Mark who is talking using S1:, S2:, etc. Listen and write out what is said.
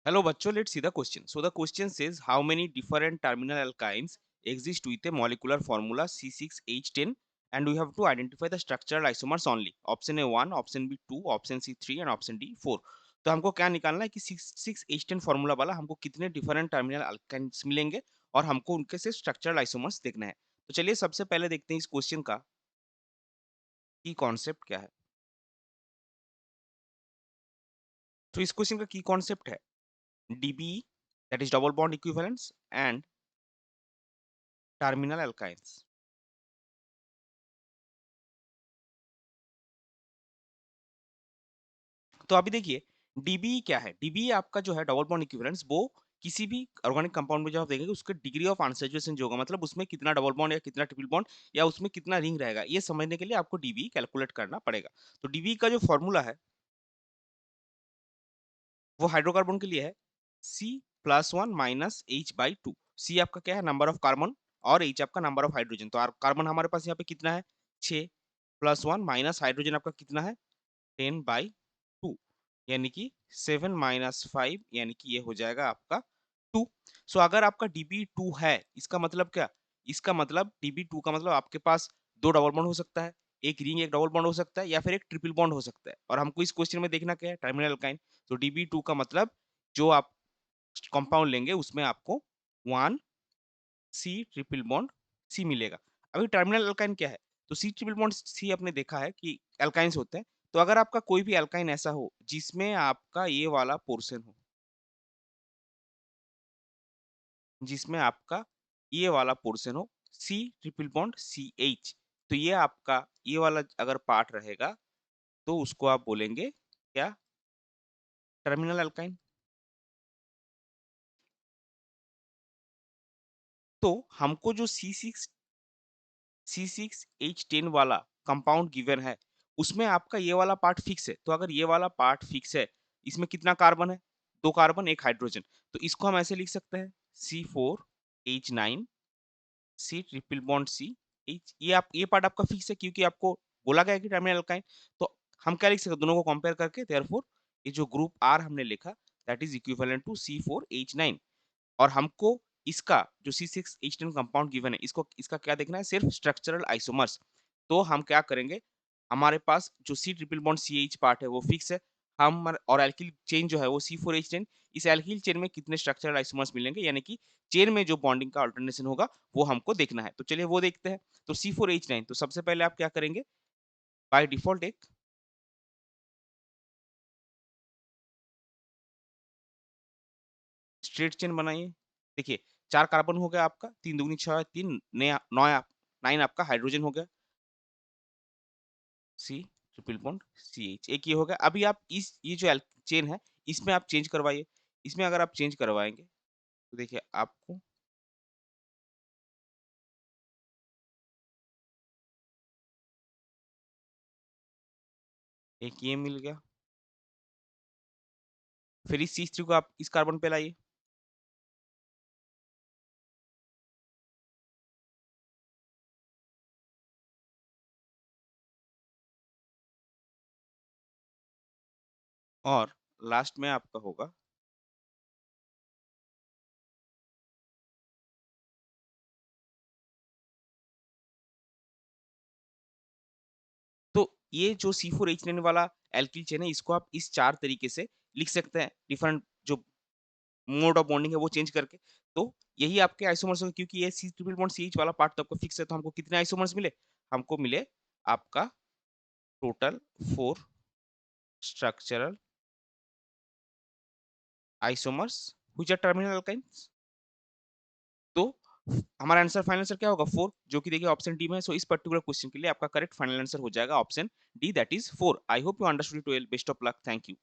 S1: Hello, bachcho. Let's see the question. So the question says how many different terminal alkynes exist with a molecular formula C6H10, and we have to identify the structural isomers only. Option A 1, option B 2, option C 3 and option D 4. तो हमको क्या निकालना है कि 6H10 formula वाला हमको कितने different terminal alkynes मिलेंगे और हमको उनके से स्ट्रक्चरल आइसोमर्स देखना है। तो चलिए सबसे पहले देखते हैं इस क्वेश्चन का की कॉन्सेप्ट क्या है। तो इस क्वेश्चन का की कॉन्सेप्ट है DBE, that is double bond equivalence, and terminal alkynes। तो अभी देखिए डीबी क्या है। डीबी आपका जो है डबल बॉन्ड इक्विवेलेंस, वो किसी भी ऑर्गेनिक कंपाउंड में जब आप देखेंगे उसके डिग्री ऑफ अनसैचुरेशन जो होगा, मतलब उसमें कितना डबल बॉन्ड या कितना ट्रिपल बॉन्ड या उसमें कितना रिंग रहेगा, ये समझने के लिए आपको डीबी कैलकुलेट करना पड़ेगा। तो डीबी का जो फॉर्मूला है वो हाइड्रोकार्बन के लिए है C+1 माइनस H/2। सी आपका क्या है, नंबर ऑफ कार्बन, और H आपका नंबर ऑफ हाइड्रोजन। तो कार्बन हमारे पास यहाँ पे कितना है, 6, +1 माइनस हाइड्रोजन आपका कितना है, 10/2, यानी कि 7 माइनस 5, यानी कि ये हो जाएगा आपका 2। सो अगर आपका Db2 है, इसका मतलब क्या, इसका मतलब Db2 का मतलब आपके पास दो डबल बॉन्ड हो सकता है, एक रिंग एक डबल बॉन्ड हो सकता है, या फिर एक ट्रिपल बॉन्ड हो सकता है। और हमको इस क्वेश्चन में देखना क्या है, टर्मिनल अल्काइन। तो Db2 का मतलब जो आप कंपाउंड लेंगे उसमें आपको 1 सी ट्रिपल बॉन्ड सी मिलेगा। अभी टर्मिनल अल्काइन क्या है, तो सी ट्रिपल बॉन्ड सी आपने देखा है कि अल्काइंस होते हैं। तो अगर आपका कोई भी अल्काइन ऐसा हो जिसमें आपका ये वाला पोर्शन हो, जिसमें आपका ये वाला पोर्शन हो, C triple bond C H, तो ये आपका ये वाला अगर पार्ट रहेगा तो उसको आप बोलेंगे क्या, टर्मिनल अल्काइन। तो हमको जो C6H10 वाला कंपाउंड गिवन है, उसमें आपका ये वाला पार्ट फिक्स है। तो अगर ये वाला पार्ट फिक्स है, इसमें कितना कार्बन है, 2 कार्बन 1 हाइड्रोजन। तो इसको हम ऐसे लिख सकते हैं C4H9 C triple bond C H। ये पार्ट आपका फिक्स है क्योंकि आपको बोला गया है कि टर्मिनल अल्काइन। तो हम क्या लिख सकते हैं, दोनों को कंपेयर करके, देयरफॉर ये जो ग्रुप R हमने लिखा, that is equivalent to C4H9। और हमको इसका जो C6H10 कंपाउंड गिवन है, इसको इसका क्या देखना है, सिर्फ स्ट्रक्चरल आइसोमर्स। तो हम क्या करेंगे, हमारे पास जो C triple bond CH part है वो फिक्स है। हम और एल्किल चेन जो है वो C4H10, इस एल्किल चेन में कितने स्ट्रक्चरल आइसोमर्स मिलेंगे, यानी कि चेन में जो बॉन्डिंग का अल्टरनेशन होगा वो हमको देखना है। तो चलिए वो देखते हैं। तो C4H9, तो सबसे पहले आप क्या करेंगे, बाय डिफॉल्ट एक स्ट्रेट चेन बनाइए। देखिए 4 कार्बन हो गया आपका, 3 दूनी 6, 3 नया 9 आपका हाइड्रोजन हो गया, सी ट्रिपल बॉन्ड CH, एक ये हो गया। अभी आप इस ये जो चेन है इसमें आप चेंज करवाइए। इसमें अगर आप चेंज करवाएँगे तो देखिए आपको एक ये मिल गया। फिर इस CH3 को आप इस कार्बन पे लाइए, और लास्ट में आपका होगा, तो ये जो C4H9 वाला एल्किल चेन है, इसको आप इस 4 तरीके से लिख सकते हैं, डिफरेंट जो मोड ऑफ बॉन्डिंग है वो चेंज करके। तो यही आपके आइसोमर्स होंगे, क्योंकि ये C ट्रिपल बॉन्ड CH वाला पार्ट तो आपको फिक्स है। तो हमको कितने आइसोमर्स मिले, हमको मिले आपका total 4 structural isomers which are terminal alkynes. तो हमारा आंसर फाइनल आंसर क्या होगा, 4, जो कि देखिए ऑप्शन डी में है। सो इस पर्टिकुलर क्वेश्चन के लिए आपका करेक्ट फाइनल आंसर हो जाएगा option D, that is 4। I hope you understood it well. Best of luck, thank you.